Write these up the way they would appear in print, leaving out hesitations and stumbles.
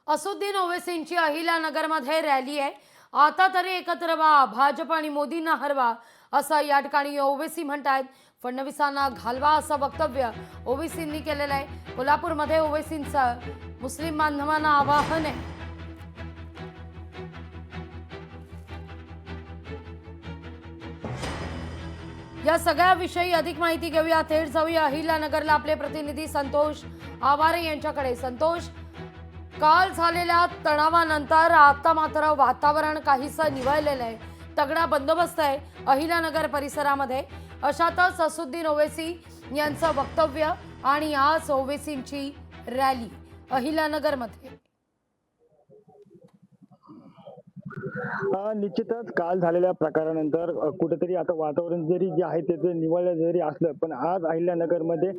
Asaduddin ओवैसींची अहिल्यानगरमध्ये rally आहे। आता तरी एकत्र व्हा, भाजप आणि मोदींना हरवा असं या ठिकाणी ओवैसी म्हणतात। फडणवीसांना घालवा असं वक्तव्य ओवैसींनी केलेलं आहे। कोल्हापूरमध्ये ओवैसींचं मुस्लिम बांधवांना आवाहन आहे। या सगळ्या विषयी अधिक माहिती घेऊया, थेट जाऊया अहिल्यानगरला आपले प्रतिनिधी संतोष आवारे यांच्याकडे। संतोष, काल झालेल्या तणावानंतर आता मात्र वातावरण काहीसं निवळलेलं आहे। तगडा बंदोबस्त आहे अहिल्यानगर परिसरामध्ये। अशातच असुद्दीन ओवैसी यांचं वक्तव्य आणि आज ओवैसींची रॅली अहिल्यानगरमध्ये। निश्चितच काल झालेल्या प्रकारानंतर कुठेतरी आता वातावरण जरी जे आहे ते निवळलं जरी असलं, पण आज अहिल्यानगरमध्ये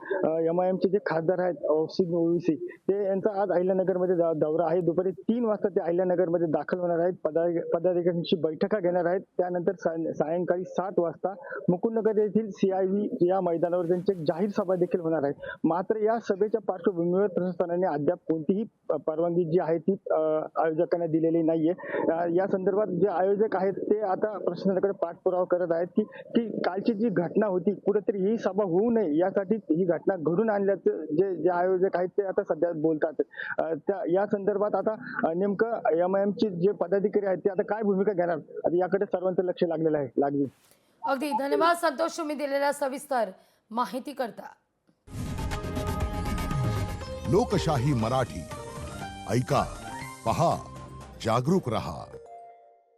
एमआयएमचे जे खासदार आहेत असुद्दीन ओवैसी, ते यांचा आज अहिल्यानगरमध्ये दौरा आहे। दुपारी 3 वाजता ते अहिल्यानगरमध्ये दाखल होणार आहेत। पदाधिकाऱ्यांची बैठका घेणार आहेत। त्यानंतर सायंकाळी 7 वाजता मुकुंदनगर येथील CIV या मैदानावर त्यांची एक जाहीर सभा देखील होणार आहे। मात्र या सभेच्या पार्श्वभूमीवर प्रशासनाने अद्याप कोणतीही परवानगी जी आहे ती आयोजकांना दिलेली नाहीये। या संदर्भात जे आयोजक आहेत ते आता प्रशासनाकडे पाठपुरावा करत आहेत की कालची जी घटना होती, कुठेतरी ही सभा होऊ नये यासाठी ही घटना घडून आणल्याचं जे आयोजक आहेत ते आता सध्या बोलतात। या संदर्भात आता नेमकं एमआयएमचे जे पदाधिकारी आहेत ते आता काय भूमिका घेणार, आता याकडे सर्वांचं लक्ष लागलेलं आहे। अगदी धन्यवाद संतोष, तुम्ही दिलेल्या सविस्तर माहिती करता। लोकशाही मराठी ऐका, पहा, जागरूक रहा।